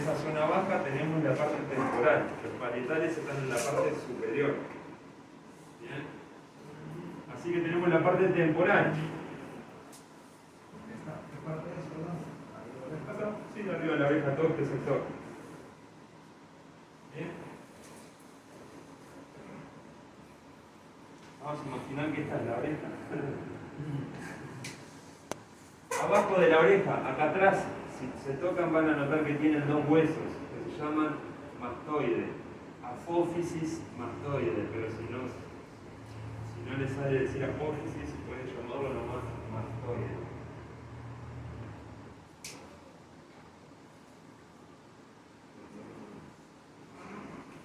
esa zona baja tenemos la parte temporal. Los parietales están en la parte superior. ¿Bien? Así que tenemos la parte temporal. ¿Qué parte es, perdón? ¿Acá? Sí, arriba de la oreja, todo este sector. ¿Bien? Vamos a imaginar que esta es la oreja. Abajo de la oreja, acá atrás, si se tocan van a notar que tienen dos huesos que se llaman mastoide, apófisis mastoide, pero si no les sale decir apófisis, pueden llamarlo nomás mastoide.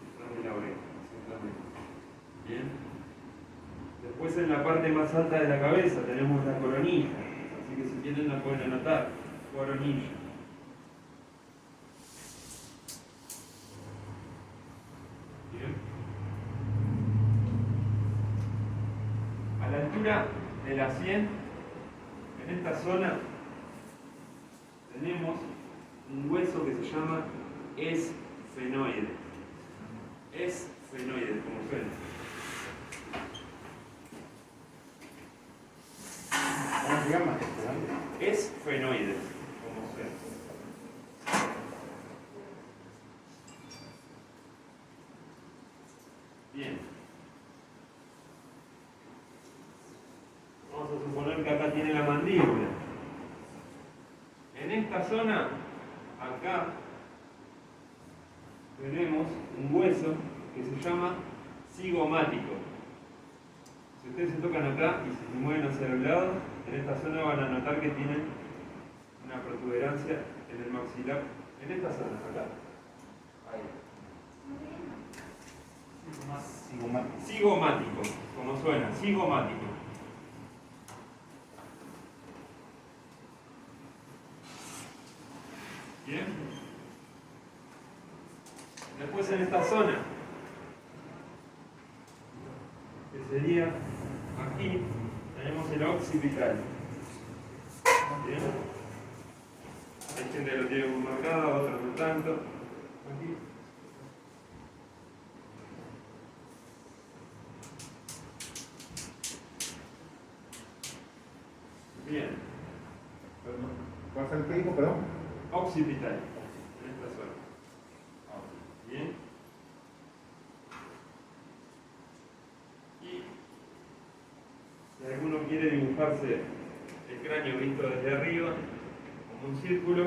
Detrás de la oreja, exactamente. Bien. Después en la parte más alta de la cabeza tenemos la coronilla. Así que si quieren la pueden anotar, coronilla. Bien. A la altura de la 100, en esta zona, tenemos un hueso que se llama esfenoide. Esfenoide, como suena. ¿Cómo se llama? Esfenoide, como suena. Bien. Vamos a suponer que acá tiene la mandíbula. En esta zona, acá, tenemos un hueso que se llama cigomático. Si ustedes se tocan acá y se mueven hacia el lado, en esta zona van a notar que tienen una protuberancia en el maxilar. En esta zona, acá. Ahí. Cigomático, como suena, cigomático. Bien. Después en esta zona, que sería aquí, tenemos el occipital. Bien. Hay gente que lo tiene muy marcado, otros no tanto. Aquí. Bien. ¿Cuál es el que dijo, perdón? Occipital. En esta zona. Bien. Y si alguno quiere dibujarse el cráneo visto desde arriba, como un círculo,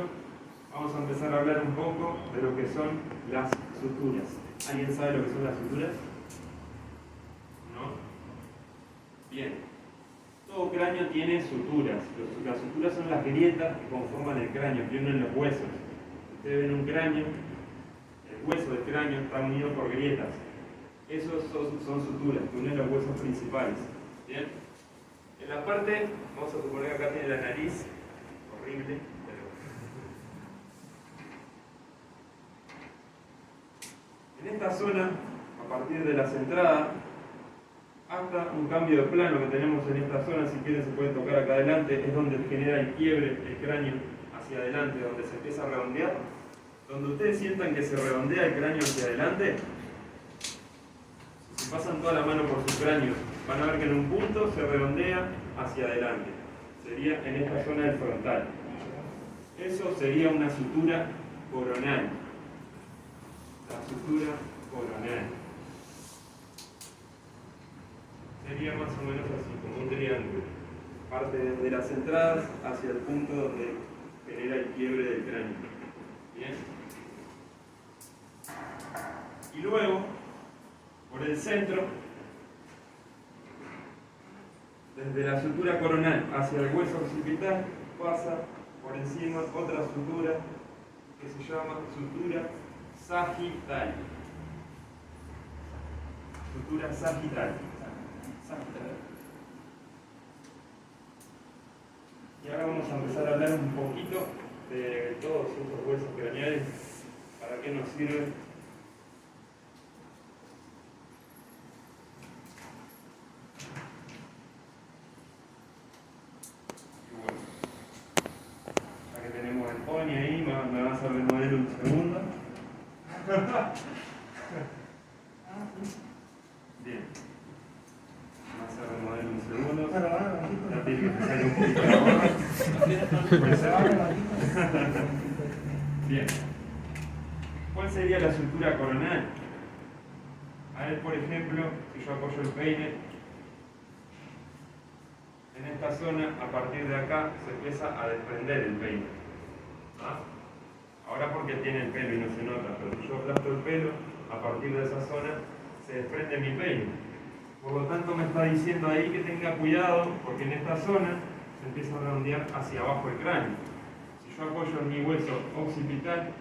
vamos a empezar a hablar un poco de lo que son las suturas. ¿Alguien sabe lo que son las suturas? ¿No? Bien. Todo cráneo tiene suturas. Las suturas son las grietas que conforman el cráneo, que unen los huesos. Ustedes ven un cráneo, el hueso del cráneo está unido por grietas. Esos son suturas, que unen los huesos principales. ¿Bien? En la parte, vamos a suponer que acá tiene la nariz, horrible, pero... En esta zona, a partir de las entradas, hasta un cambio de plano que tenemos en esta zona, si quieren se pueden tocar acá adelante, es donde genera el quiebre, el cráneo hacia adelante, donde se empieza a redondear. Donde ustedes sientan que se redondea el cráneo hacia adelante, si pasan toda la mano por su cráneo, van a ver que en un punto se redondea hacia adelante. Sería en esta zona del frontal. Eso sería una sutura coronal. La sutura coronal. Sería más o menos así, como un triángulo. Parte desde las entradas hacia el punto donde genera el quiebre del cráneo. ¿Bien? Y luego, por el centro, desde la sutura coronal hacia el hueso occipital, pasa por encima otra sutura que se llama sutura sagital. Sutura sagital. Y ahora vamos a empezar a hablar un poquito de todos estos huesos craneales, para qué nos sirven. Y bueno, ya que tenemos el pony ahí, me vas a hacer de modelo un segundo. Bien. Me vas a hacer de modelo un segundo. Ya tiene que salir un poquito la gorra. Bien. ¿Cuál sería la sutura coronal? A ver, por ejemplo, si yo apoyo el peine, en esta zona, a partir de acá, se empieza a desprender el peine. ¿Ah? Ahora porque tiene el pelo y no se nota, pero si yo aplasto el pelo, a partir de esa zona, se desprende mi peine. Por lo tanto, me está diciendo ahí que tenga cuidado, porque en esta zona se empieza a redondear hacia abajo el cráneo. Si yo apoyo en mi hueso occipital,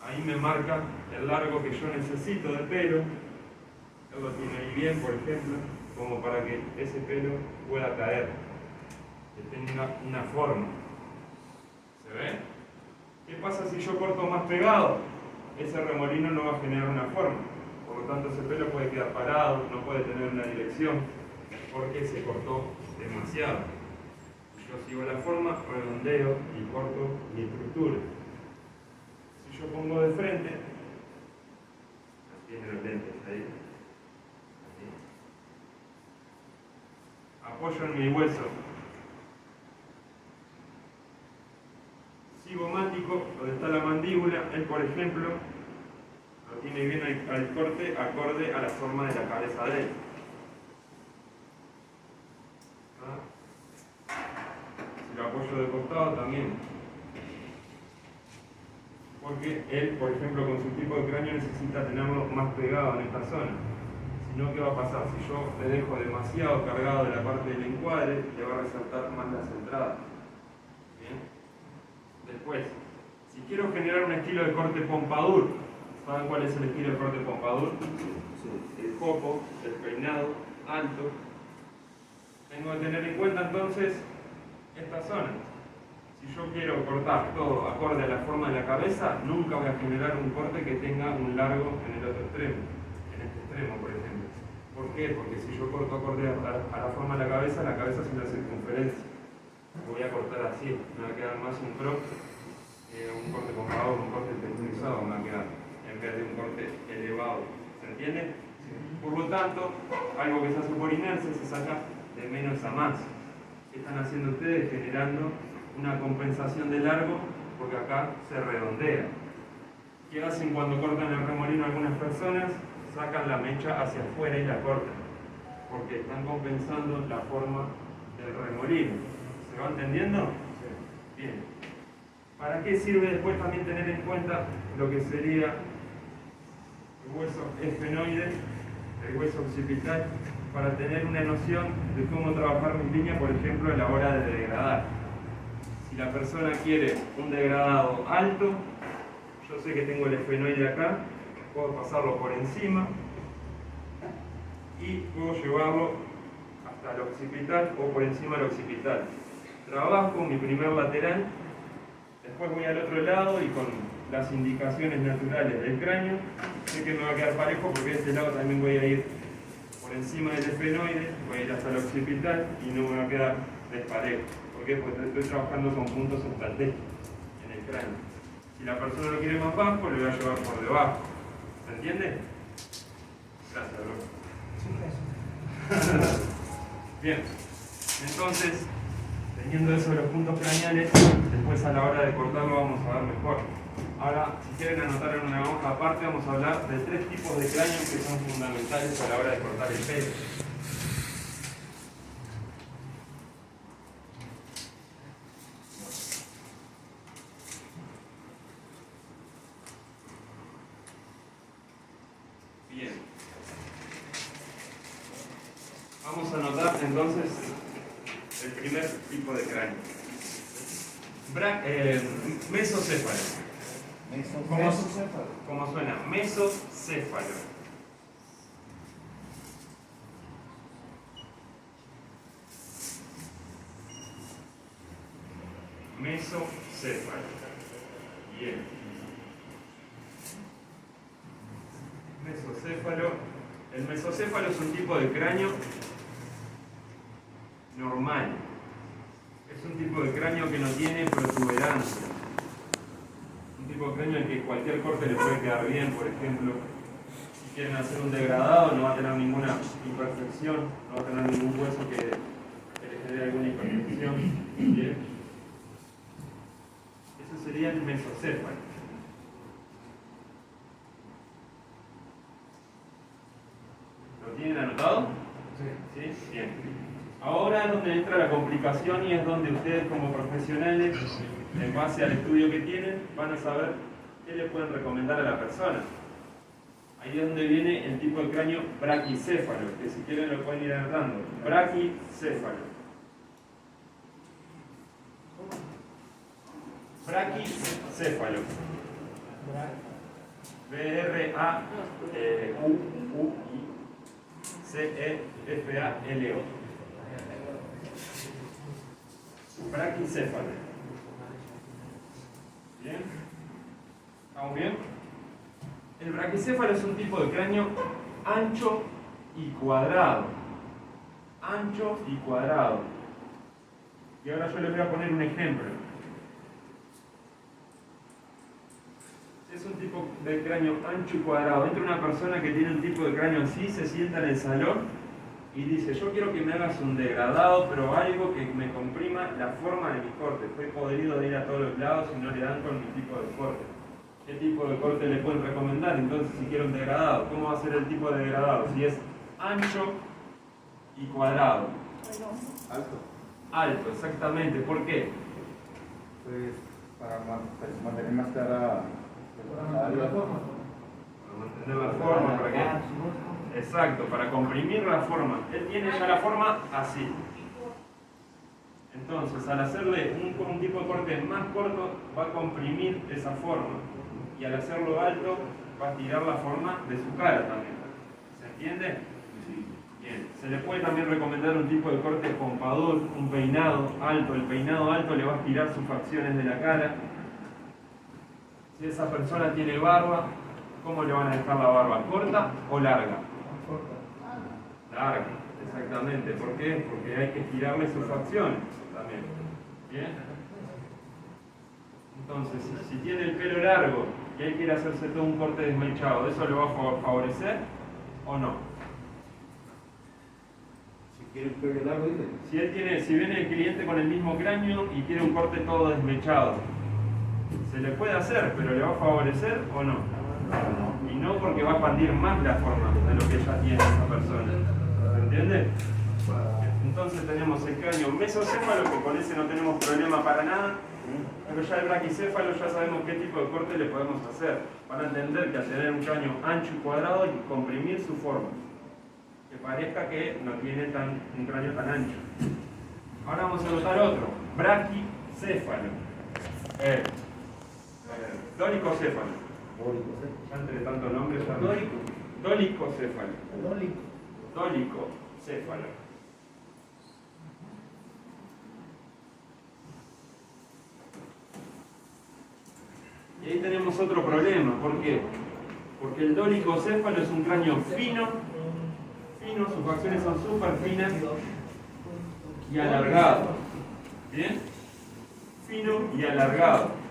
ahí me marca el largo que yo necesito de pelo. Él lo tiene ahí bien, por ejemplo, como para que ese pelo pueda caer, que tenga una forma. ¿Se ve? ¿Qué pasa si yo corto más pegado? Ese remolino no va a generar una forma. Por lo tanto, ese pelo puede quedar parado, no puede tener una dirección, porque se cortó demasiado. Yo sigo la forma, redondeo y corto mi estructura. Si yo pongo de frente, tiene los lentes ahí, apoyo en mi hueso cigomático, donde está la mandíbula, él por ejemplo lo tiene bien al corte acorde a la forma de la cabeza de él. ¿Ah? Si lo apoyo de costado también, porque él por ejemplo con su tipo de cráneo necesita tenerlo más pegado en esta zona. Si no, ¿qué va a pasar? Si yo le dejo demasiado cargado de la parte del encuadre, le va a resaltar más las entradas. ¿Bien? Después, si quiero generar un estilo de corte pompadour, ¿saben cuál es el estilo de corte pompadour? El copo, el peinado alto. Tengo que tener en cuenta entonces esta zona. Si yo quiero cortar todo acorde a la forma de la cabeza, nunca voy a generar un corte que tenga un largo en el otro extremo, en este extremo por ejemplo. ¿Por qué? Porque si yo corto acorde a la forma de la cabeza es una circunferencia. Voy a cortar así, me va a quedar más un crop, un corte pompadour, un corte texturizado me va a quedar, en vez de un corte elevado. ¿Se entiende? Por lo tanto, algo que se hace por inercia se saca de menos a más. ¿Qué están haciendo ustedes? Generando una compensación de largo, porque acá se redondea. ¿Qué hacen cuando cortan el remolino algunas personas? Sacan la mecha hacia afuera y la cortan, porque están compensando la forma del remolino. ¿Se va entendiendo? Sí. Bien. ¿Para qué sirve después también tener en cuenta lo que sería el hueso esfenoide, el hueso occipital, para tener una noción de cómo trabajar mis líneas, por ejemplo, a la hora de degradar? Si la persona quiere un degradado alto, yo sé que tengo el esfenoide acá, puedo pasarlo por encima y puedo llevarlo hasta el occipital o por encima del occipital. Trabajo mi primer lateral, después voy al otro lado y con las indicaciones naturales del cráneo sé que me va a quedar parejo, porque de este lado también voy a ir por encima del esfenoide, voy a ir hasta el occipital y no me va a quedar desparejo. ¿Por qué? Porque estoy trabajando con puntos estratégicos en el cráneo. Si la persona lo quiere más bajo, le voy a llevar por debajo. ¿Se entiende? Gracias, bro. Bien. Entonces, teniendo eso de los puntos craneales, después a la hora de cortarlo vamos a ver mejor. Ahora, si quieren anotar en una hoja aparte, vamos a hablar de 3 tipos de cráneos que son fundamentales a la hora de cortar el pelo. Bien. Vamos a anotar entonces el primer tipo de cráneo. Mesocéfalo. ¿Cómo suena? Mesocéfalo. Mesocéfalo. Bien. Mesocéfalo. El mesocéfalo es un tipo de cráneo normal. Es un tipo de cráneo que no tiene protuberancia. tipo de cráneo en que cualquier corte le puede quedar bien, por ejemplo. Si quieren hacer un degradado, no va a tener ninguna imperfección, no va a tener ningún hueso que le genere alguna imperfección. Bien. Eso sería el mesocéfalo. ¿Lo tienen anotado? Sí. ¿Sí? Bien. Ahora es donde entra la complicación y es donde ustedes como profesionales, en base al estudio que tienen, van a saber qué le pueden recomendar a la persona. Ahí es donde viene el tipo de cráneo braquicéfalo, que si quieren lo pueden ir anotando. Braquicéfalo. Braquicéfalo. B-R-A-U-U-I-C-E-F-A-L-O. Braquicéfalo. ¿Bien? ¿Estamos bien? El braquicéfalo es un tipo de cráneo ancho y cuadrado. Ancho y cuadrado. Y ahora yo les voy a poner un ejemplo. Es un tipo de cráneo ancho y cuadrado. Entra una persona que tiene un tipo de cráneo así, se sienta en el salón y dice: yo quiero que me hagas un degradado, pero algo que me comprima la forma de mi corte. Estoy podrido de ir a todos los lados y no le dan con mi tipo de corte. ¿Qué tipo de corte le pueden recomendar? Entonces, si quiero un degradado, ¿cómo va a ser el tipo de degradado? Si es ancho y cuadrado. Alto. Alto, exactamente. ¿Por qué? Pues para mantener más clara la forma. Para mantener la forma, ¿para qué? Exacto, para comprimir la forma. Él tiene ya la forma así. Entonces, al hacerle un tipo de corte más corto, va a comprimir esa forma. Y al hacerlo alto, va a estirar la forma de su cara también. ¿Se entiende? Sí. Bien. Se le puede también recomendar un tipo de corte pompador, un peinado alto. El peinado alto le va a estirar sus facciones de la cara. Si esa persona tiene barba, ¿cómo le van a dejar la barba? ¿Corta o larga? Larga, exactamente. ¿Por qué? Porque hay que estirarle sus facciones también. ¿Bien? Entonces, si tiene el pelo largo y él quiere hacerse todo un corte desmechado, ¿eso le va a favorecer o no? Si quiere un pelo largo, dice. Si viene el cliente con el mismo cráneo y quiere un corte todo desmechado, se le puede hacer, pero ¿le va a favorecer o no? Y no, porque va a expandir más la forma de lo que ya tiene esa persona. ¿Se entiende? Entonces tenemos el cráneo mesocéfalo, que con ese no tenemos problema para nada, pero ya el braquicéfalo ya sabemos qué tipo de corte le podemos hacer, para entender que al tener un cráneo ancho y cuadrado hay que comprimir su forma, que parezca que no tiene un cráneo tan ancho. Ahora vamos a notar otro, braquicéfalo. Dolicocéfalo. Ya entre tantos nombres ya no. Dolicocéfalo. Dolicocéfalo. Y ahí tenemos otro problema. ¿Por qué? Porque el dolicocéfalo es un cráneo fino, sus facciones son súper finas y alargado. ¿Bien? Fino y alargado.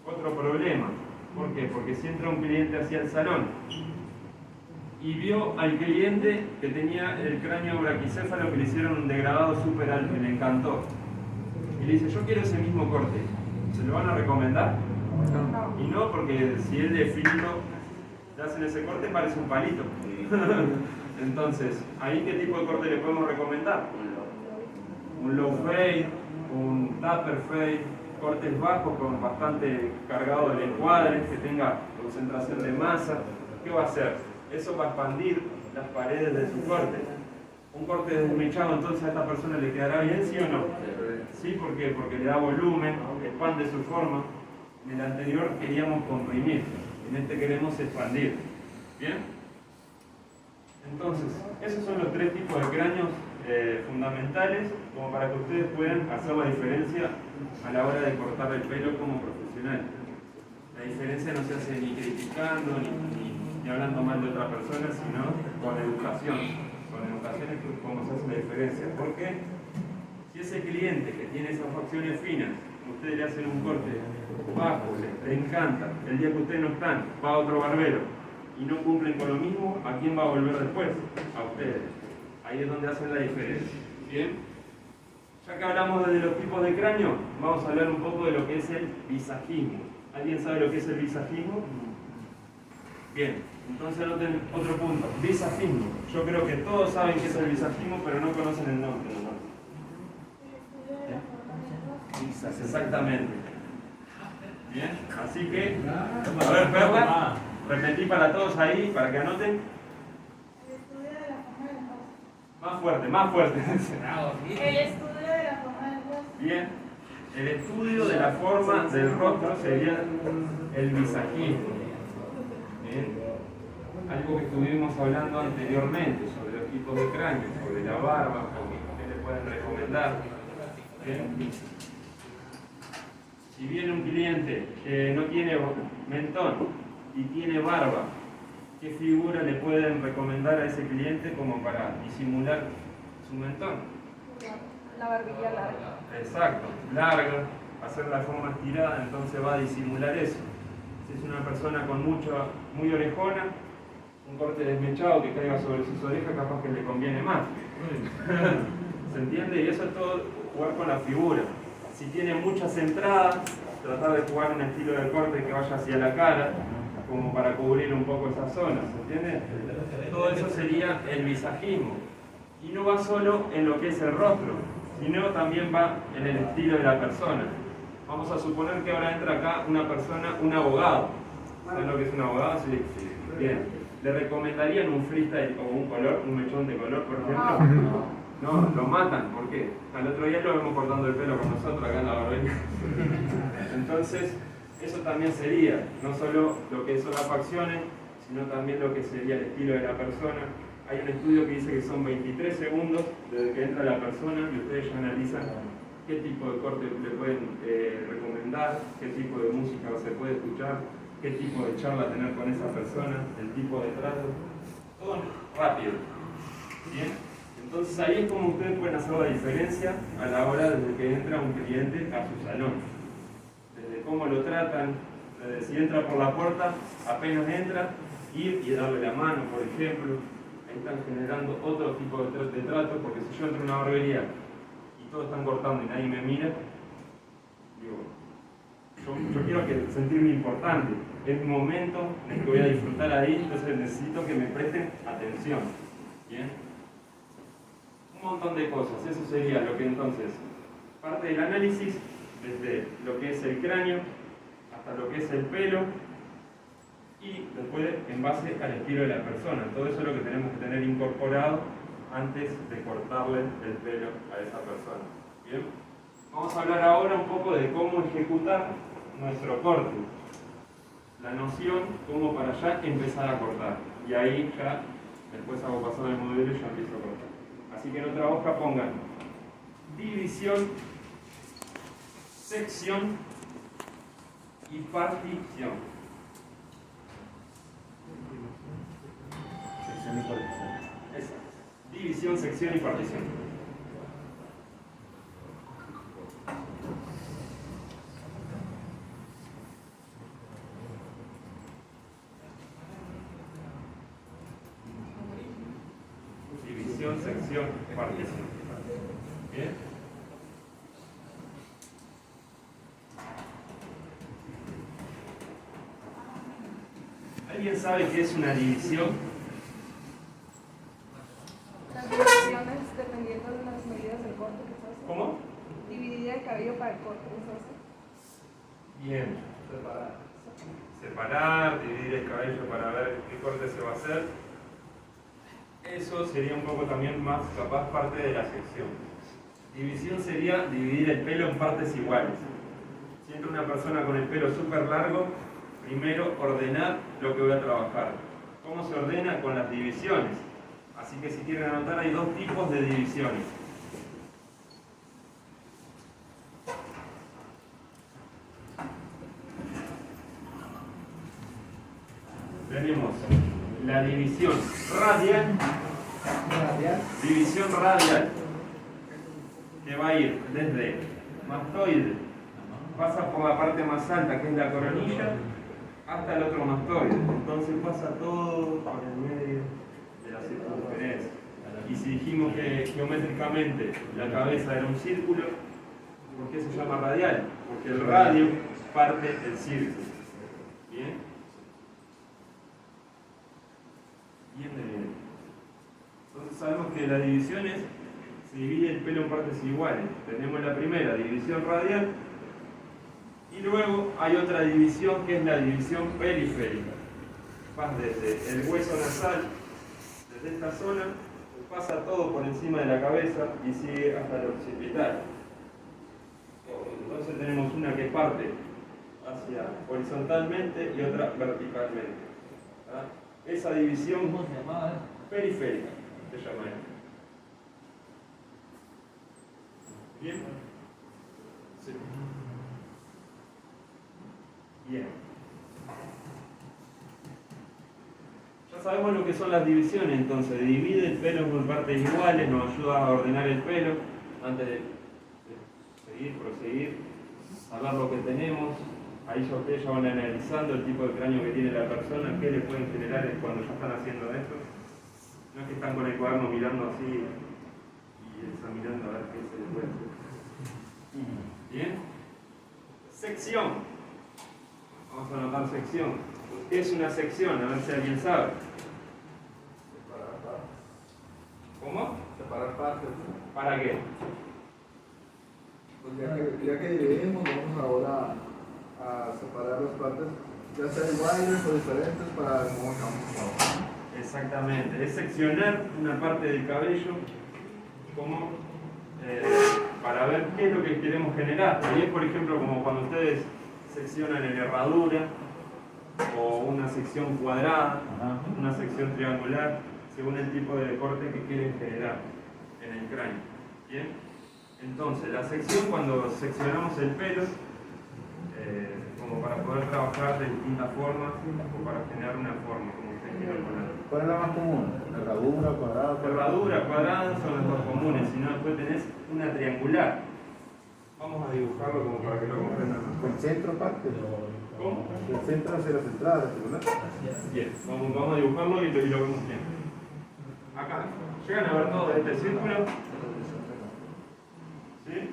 Otro problema. ¿Por qué? Porque si entra un cliente hacia el salón y vio al cliente que tenía el cráneo braquicéfalo, que le hicieron un degradado súper alto y le encantó, y le dice: yo quiero ese mismo corte, ¿se lo van a recomendar? No. Y no, porque si él de finito le hacen ese corte, parece un palito. Entonces, ¿ahí qué tipo de corte le podemos recomendar? Un low fade, un taper fade, cortes bajos con bastante cargado de encuadres, que tenga concentración de masa. ¿Qué va a hacer? Eso va a expandir las paredes de su corte. Un corte desmechado, entonces a esta persona le quedará bien, ¿sí o no? Sí, ¿por qué? Porque le da volumen, expande su forma. En el anterior queríamos comprimir, en este queremos expandir. ¿Bien? Entonces, esos son los tres tipos de cráneos fundamentales, como para que ustedes puedan hacer la diferencia a la hora de cortar el pelo como profesional. La diferencia no se hace ni criticando ni hablando mal de otra persona, sino con educación. Con educación es como se hace la diferencia. ¿Por qué? Si ese cliente que tiene esas facciones finas, ustedes le hacen un corte bajo, les encanta, el día que ustedes no están, va a otro barbero y no cumplen con lo mismo, ¿a quién va a volver después? A ustedes. Ahí es donde hacen la diferencia. ¿Bien? Ya que hablamos de los tipos de cráneo, vamos a hablar un poco de lo que es el visajismo. ¿Alguien sabe lo que es el visajismo? Bien, entonces anoten otro punto. Visajismo. Yo creo que todos saben qué es el visajismo, pero no conocen el nombre. Exactamente. Bien, así que, a ver, Perla, repetí para todos ahí, para que anoten. Más fuerte, más fuerte. El estudio de la forma del rostro. Bien, el estudio de la forma del rostro sería el visajismo. Bien, algo que estuvimos hablando anteriormente sobre los tipos de cráneo, sobre la barba, qué le pueden recomendar. Bien. Si viene un cliente que no tiene mentón y tiene barba, ¿qué figura le pueden recomendar a ese cliente como para disimular su mentón? La barbilla larga. Exacto, larga, hacer la forma estirada, entonces va a disimular eso. Si es una persona con muy orejona, un corte desmechado que caiga sobre sus orejas capaz que le conviene más. ¿Se entiende? Y eso es todo jugar con la figura. Si tiene muchas entradas, tratar de jugar un estilo de corte que vaya hacia la cara, como para cubrir un poco esa zona, ¿se entiende? Todo eso sería el visajismo. Y no va solo en lo que es el rostro, sino también va en el estilo de la persona. Vamos a suponer que ahora entra acá una persona, un abogado. ¿Saben lo que es un abogado? Sí. Bien. ¿Le recomendarían un freestyle o un color, un mechón de color, por ejemplo? No, lo matan. ¿Por qué? Al otro día lo vemos cortando el pelo con nosotros acá en la barbería. Entonces, eso también sería, no solo lo que son las facciones, sino también lo que sería el estilo de la persona. Hay un estudio que dice que son 23 segundos desde que entra la persona y ustedes ya analizan qué tipo de corte le pueden recomendar, qué tipo de música se puede escuchar, qué tipo de charla tener con esa persona, el tipo de trato, todo rápido. ¿Bien? Entonces ahí es como ustedes pueden hacer la diferencia a la hora desde que entra un cliente a su salón. Desde cómo lo tratan, desde si entra por la puerta, apenas entra, ir y darle la mano, por ejemplo. Ahí están generando otro tipo de trato, porque si yo entro a una barbería y todos están cortando y nadie me mira, digo, yo quiero sentirme importante. Es mi momento en el que voy a disfrutar ahí, entonces necesito que me presten atención. ¿Bien? Un montón de cosas, eso sería lo que entonces, parte del análisis, desde lo que es el cráneo hasta lo que es el pelo y después en base al estilo de la persona. Todo eso es lo que tenemos que tener incorporado antes de cortarle el pelo a esa persona. ¿Bien? Vamos a hablar ahora un poco de cómo ejecutar nuestro corte. La noción, cómo para ya empezar a cortar. Y ahí ya, después hago pasar el modelo y ya empiezo a cortar. Así que en otra hoja pongan división, sección y partición. Sección y partición. Exacto. División, sección y partición. División, sección, partición. ¿Bien? ¿Alguien sabe qué es una división? Las divisiones dependiendo de las medidas del corte que se hace. ¿Cómo? Dividir el cabello para el corte que se hace. Bien. Separar, dividir el cabello para ver qué corte se va a hacer. Eso sería un poco también más capaz parte de la sección. División sería dividir el pelo en partes iguales. Si entra una persona con el pelo súper largo, primero ordenar lo que voy a trabajar. ¿Cómo se ordena? Con las divisiones. Así que si quieren anotar, hay dos tipos de divisiones. Tenemos la división radial, división radial, que va a ir desde mastoide pasa por la parte más alta, que es la coronilla, hasta el otro mastoide. Entonces pasa todo por el medio de la circunferencia. Y si dijimos que geométricamente la cabeza era un círculo, ¿por qué se llama radial? Porque el radio parte del círculo. ¿Bien? Bien de bien. Entonces sabemos que las divisiones se divide el pelo en partes iguales. Tenemos la primera, división radial, y luego hay otra división que es la división periférica. Vas desde el hueso nasal, desde esta zona, pasa todo por encima de la cabeza y sigue hasta el occipital. Entonces tenemos una que parte hacia horizontalmente y otra verticalmente. ¿Ah? Esa división periférica se llama esto. ¿Bien? Sí. Bien. Ya sabemos lo que son las divisiones, entonces divide el pelo por partes iguales, nos ayuda a ordenar el pelo antes de proseguir, saber lo que tenemos. Ahí ya ustedes ya van analizando el tipo de cráneo que tiene la persona, qué le pueden generar cuando ya están haciendo esto. No es que están con el cuaderno mirando así y examinando a ver qué se le puede hacer. Bien. Sección. Vamos a anotar sección. ¿Qué es una sección? A ver si alguien sabe. Separar partes. ¿Cómo? Separar partes. ¿Para qué? Pues ya que dividimos, vamos ahora a separar las partes, ya sea iguales o diferentes, para el modo que vamos a trabajar. Exactamente. Es seccionar una parte del cabello como para ver qué es lo que queremos generar. Y es, por ejemplo, como cuando ustedes seccionan en herradura, o una sección cuadrada, una sección triangular, según el tipo de corte que quieren generar en el cráneo. ¿Bien? Entonces, la sección, cuando seccionamos el pelo, como para poder trabajar de distintas formas, o para generar una forma, como ustedes quieran poner. ¿Cuál es la más común? ¿Herradura, cuadrada? Herradura, cuadrada son las dos comunes, si no después tenés una triangular. Vamos a dibujarlo como para que lo comprendan mejor. ¿El centro parte? ¿Cómo? El centro hacia la central, ¿verdad? Bien, vamos a dibujarlo y lo vemos bien. Acá, ¿llegan a ver todo este círculo? ¿Sí?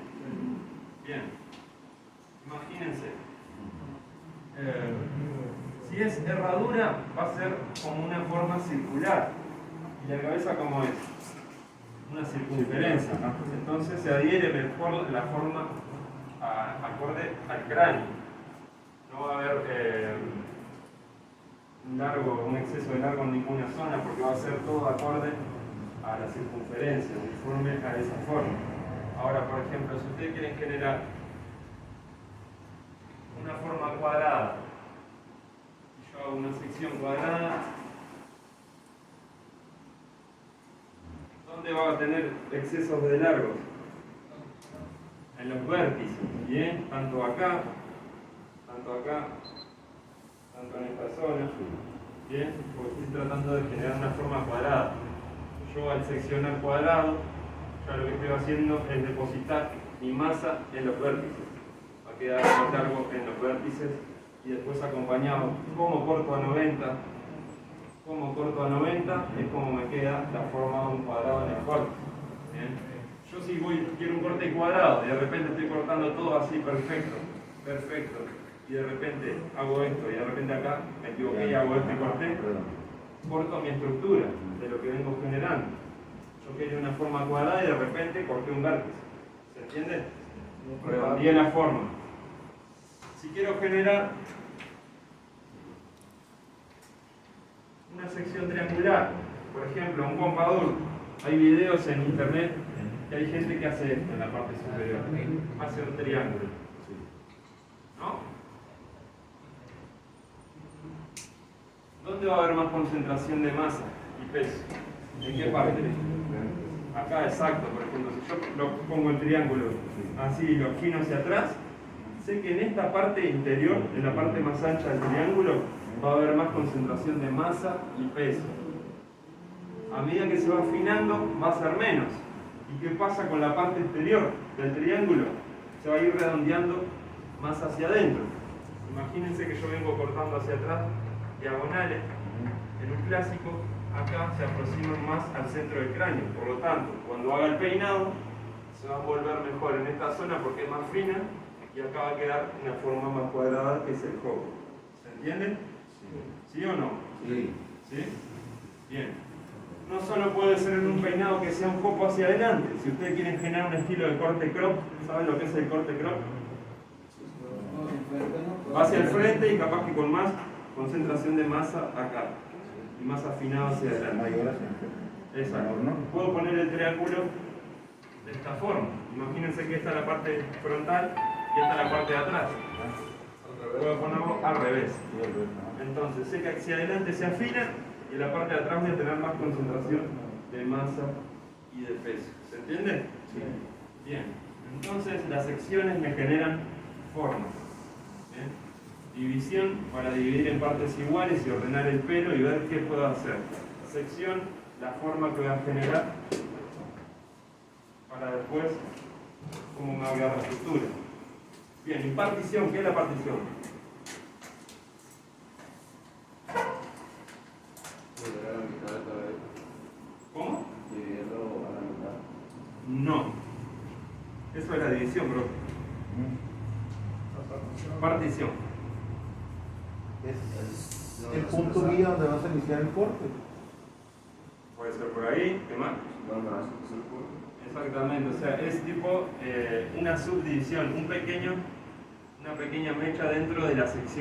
Bien. Imagínense. Si es herradura, va a ser como una forma circular. ¿Y la cabeza cómo es? Una circunferencia. Entonces se adhiere mejor la forma acorde al cráneo. No va a haber un exceso de largo en ninguna zona, porque va a ser todo acorde a la circunferencia, uniforme a esa forma. Ahora, por ejemplo, si ustedes quieren generar una forma cuadrada, y yo hago una sección cuadrada, ¿dónde va a tener excesos de largos? En los vértices, ¿bien? Tanto acá, tanto en esta zona, ¿bien? Porque estoy tratando de generar una forma cuadrada. Yo al seccionar cuadrado, ya lo que estoy haciendo es depositar mi masa en los vértices. Va a quedar más largo en los vértices y después acompañado, como corto a 90, es como me queda la forma de un cuadrado en el corte. ¿Bien? Yo si quiero un corte cuadrado y de repente estoy cortando todo así perfecto, y de repente hago esto y de repente acá me equivoqué y hago esto y corté, corto mi estructura de lo que vengo generando. Yo quería una forma cuadrada y de repente corté un vértice. ¿Se entiende? Redondeé la forma. Si quiero generar una sección triangular, por ejemplo, un pompadour, hay videos en internet que hay gente que hace esto en la parte superior, hace un triángulo, ¿no? ¿Dónde va a haber más concentración de masa y peso? ¿En qué parte? Acá, exacto. Por ejemplo, si yo lo pongo el triángulo así y lo giro hacia atrás, sé que en esta parte interior, en la parte más ancha del triángulo, va a haber más concentración de masa y peso. A medida que se va afinando, va a ser menos. ¿Y qué pasa con la parte exterior del triángulo? Se va a ir redondeando más hacia adentro. Imagínense que yo vengo cortando hacia atrás diagonales. En un clásico, acá se aproximan más al centro del cráneo. Por lo tanto, cuando haga el peinado, se va a envolver mejor en esta zona porque es más fina y acá va a quedar una forma más cuadrada que es el jopo. ¿Se entiende? ¿Sí o no? Sí. ¿Sí? Bien. No solo puede ser en un peinado que sea un jopo hacia adelante. Si ustedes quieren generar un estilo de corte crop, ¿saben lo que es el corte crop? Va hacia el frente y capaz que con más concentración de masa acá. Y más afinado hacia adelante. Mayor hacia el Exacto. Puedo poner el triángulo de esta forma. Imagínense que esta es la parte frontal y esta es la parte de atrás. Puedo ponerlo al revés. Entonces, sé que hacia adelante se afina y en la parte de atrás voy a tener más concentración de masa y de peso. ¿Se entiende? Sí. Bien. Entonces, las secciones me generan formas. ¿Bien? División para dividir en partes iguales y ordenar el pelo y ver qué puedo hacer. Sección, la forma que voy a generar para después cómo me va a quedar la estructura. Bien, y partición, ¿qué es la partición? ¿Cómo? Dividirlo a la mitad. No. Eso es la división, bro. Partición. Es el punto guía donde vas a iniciar el corte. Puede ser por ahí, ¿qué más? Exactamente, o sea, es tipo una subdivisión, una pequeña mecha dentro de la sección.